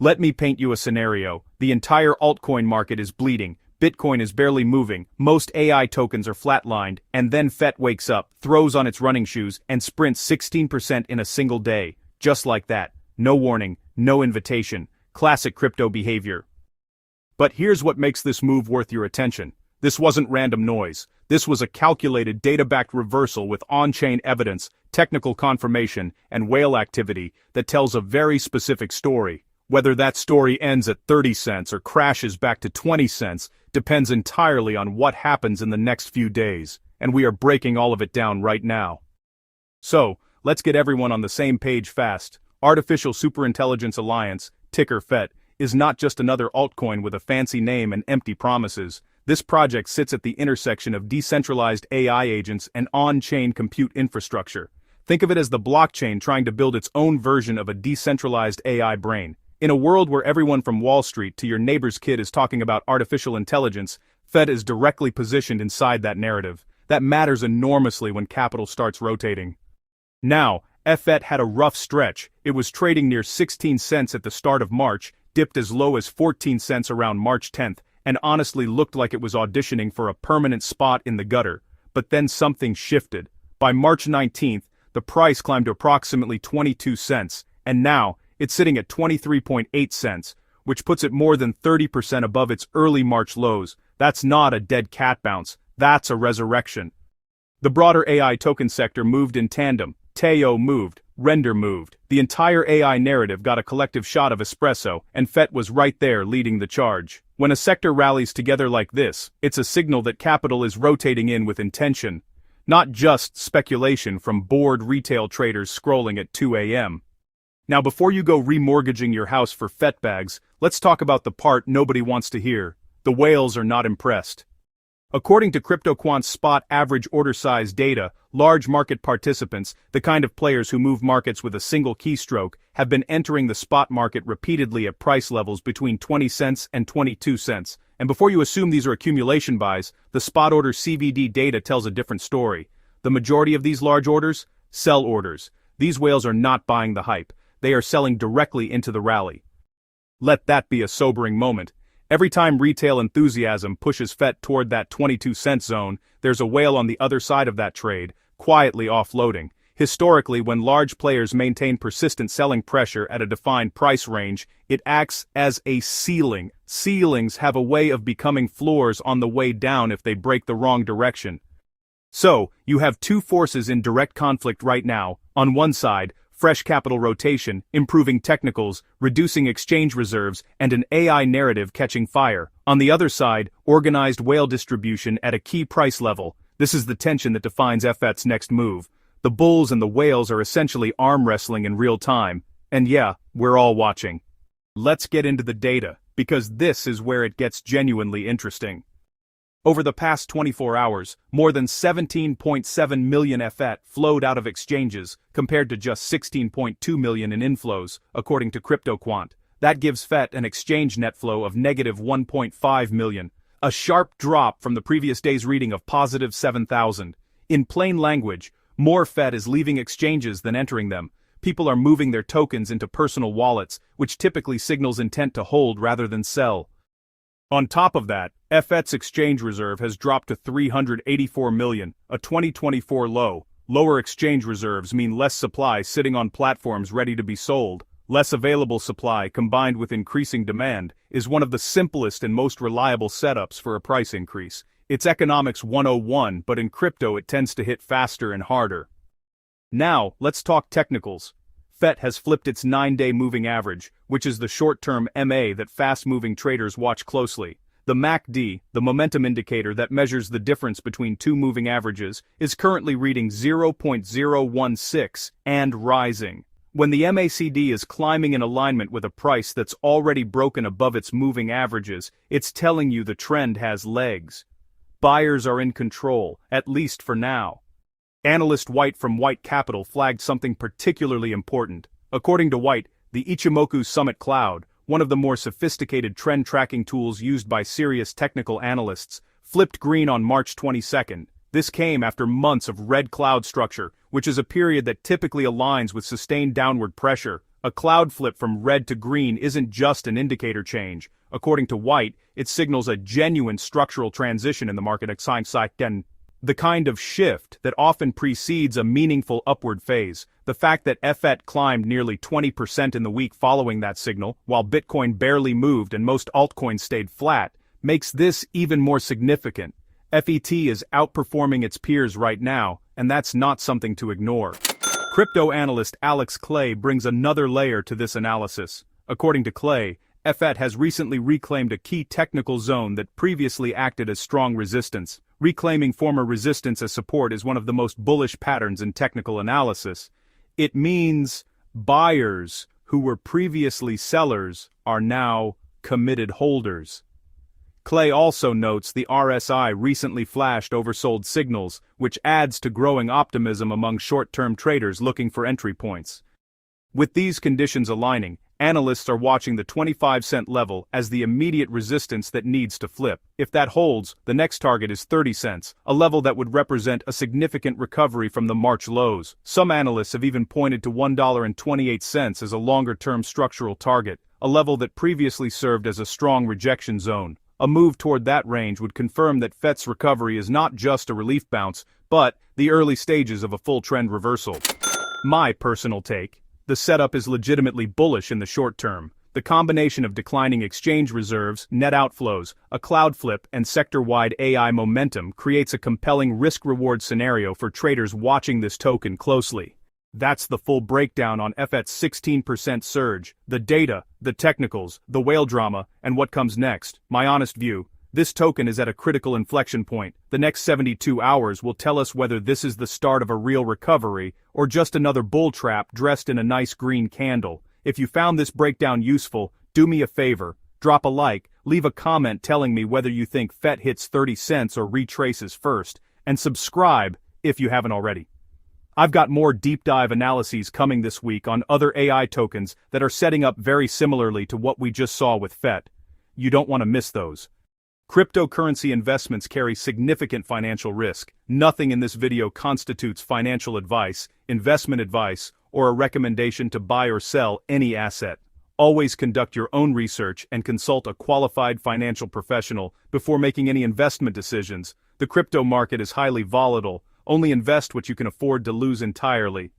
Let me paint you a scenario. The entire altcoin market is bleeding, Bitcoin is barely moving, most AI tokens are flatlined, and then FET wakes up, throws on its running shoes, and sprints 16% in a single day. Just like that. No warning, no invitation. Classic crypto behavior. But here's what makes this move worth your attention. This wasn't random noise. This was a calculated data-backed reversal with on-chain evidence, technical confirmation, and whale activity that tells a very specific story. Whether that story ends at 30 cents or crashes back to 20 cents depends entirely on what happens in the next few days, and we are breaking all of it down right now. So, let's get everyone on the same page fast. Artificial Superintelligence Alliance, ticker FET, is not just another altcoin with a fancy name and empty promises. This project sits at the intersection of decentralized AI agents and on-chain compute infrastructure. Think of it as the blockchain trying to build its own version of a decentralized AI brain. In a world where everyone from Wall Street to your neighbor's kid is talking about artificial intelligence, FET is directly positioned inside that narrative. That matters enormously when capital starts rotating. Now, FET had a rough stretch. It was trading near 16 cents at the start of March, dipped as low as 14 cents around March 10th, and honestly looked like it was auditioning for a permanent spot in the gutter. But then something shifted. By March 19th, the price climbed to approximately 22 cents, and now, it's sitting at 23.8 cents, which puts it more than 30% above its early March lows. That's not a dead cat bounce, that's a resurrection. The broader AI token sector moved in tandem. Teo moved, Render moved. The entire AI narrative got a collective shot of espresso, and FET was right there leading the charge. When a sector rallies together like this, it's a signal that capital is rotating in with intention. Not just speculation from bored retail traders scrolling at 2 a.m. Now before you go remortgaging your house for FET bags, let's talk about the part nobody wants to hear. The whales are not impressed. According to CryptoQuant's spot average order size data, large market participants, the kind of players who move markets with a single keystroke, have been entering the spot market repeatedly at price levels between 20 cents and 22 cents. And before you assume these are accumulation buys, the spot order CVD data tells a different story. The majority of these large orders? Sell orders. These whales are not buying the hype. They are selling directly into the rally. Let that be a sobering moment. Every time retail enthusiasm pushes FET toward that 22-cent zone, there's a whale on the other side of that trade, quietly offloading. Historically, when large players maintain persistent selling pressure at a defined price range, it acts as a ceiling. Ceilings have a way of becoming floors on the way down if they break the wrong direction. So, you have two forces in direct conflict right now. On one side, fresh capital rotation, improving technicals, reducing exchange reserves, and an AI narrative catching fire. On the other side, organized whale distribution at a key price level. This is the tension that defines FET's next move. The bulls and the whales are essentially arm wrestling in real time. And yeah, we're all watching. Let's get into the data, because this is where it gets genuinely interesting. Over the past 24 hours, more than 17.7 million FET flowed out of exchanges, compared to just 16.2 million in inflows, according to CryptoQuant. That gives FET an exchange net flow of negative 1.5 million, a sharp drop from the previous day's reading of positive 7,000. In plain language, more FET is leaving exchanges than entering them. People are moving their tokens into personal wallets, which typically signals intent to hold rather than sell. On top of that, FET's exchange reserve has dropped to 384 million, a 2024 low. Lower exchange reserves mean less supply sitting on platforms ready to be sold. Less available supply combined with increasing demand is one of the simplest and most reliable setups for a price increase. It's economics 101, but in crypto it tends to hit faster and harder. Now, let's talk technicals. FET has flipped its 9-day moving average, which is the short-term MA that fast-moving traders watch closely. The MACD, the momentum indicator that measures the difference between two moving averages, is currently reading 0.016 and rising. When the MACD is climbing in alignment with a price that's already broken above its moving averages, it's telling you the trend has legs. Buyers are in control, at least for now. Analyst Wight from Wight Capital flagged something particularly important. According to Wight, the Ichimoku Summit Cloud, one of the more sophisticated trend tracking tools used by serious technical analysts, flipped green on March 22nd. This came after months of red cloud structure, which is a period that typically aligns with sustained downward pressure. A cloud flip from red to green isn't just an indicator change. According to Wight, it signals a genuine structural transition in the market, the kind of shift that often precedes a meaningful upward phase. The fact that FET climbed nearly 20% in the week following that signal, while Bitcoin barely moved and most altcoins stayed flat, makes this even more significant. FET is outperforming its peers right now, and that's not something to ignore. Crypto analyst Alex Clay brings another layer to this analysis. According to Clay, FET has recently reclaimed a key technical zone that previously acted as strong resistance. Reclaiming former resistance as support is one of the most bullish patterns in technical analysis. It means buyers who were previously sellers are now committed holders. Clay also notes the RSI recently flashed oversold signals, which adds to growing optimism among short-term traders looking for entry points. With these conditions aligning, analysts are watching the 25-cent level as the immediate resistance that needs to flip. If that holds, the next target is 30 cents, a level that would represent a significant recovery from the March lows. Some analysts have even pointed to $1.28 as a longer-term structural target, a level that previously served as a strong rejection zone. A move toward that range would confirm that FET's recovery is not just a relief bounce, but the early stages of a full trend reversal. My personal take: the setup is legitimately bullish in the short term. The combination of declining exchange reserves, net outflows, a cloud flip, and sector-wide AI momentum creates a compelling risk-reward scenario for traders watching this token closely. That's the full breakdown on FET's 16% surge, the data, the technicals, the whale drama, and what comes next. My honest view: this token is at a critical inflection point. The next 72 hours will tell us whether this is the start of a real recovery or just another bull trap dressed in a nice green candle. If you found this breakdown useful, do me a favor, drop a like, leave a comment telling me whether you think FET hits 30 cents or retraces first, and subscribe if you haven't already. I've got more deep dive analyses coming this week on other AI tokens that are setting up very similarly to what we just saw with FET. You don't want to miss those. Cryptocurrency investments carry significant financial risk. Nothing in this video constitutes financial advice, investment advice, or a recommendation to buy or sell any asset. Always conduct your own research and consult a qualified financial professional before making any investment decisions. The crypto market is highly volatile. Only invest what you can afford to lose entirely.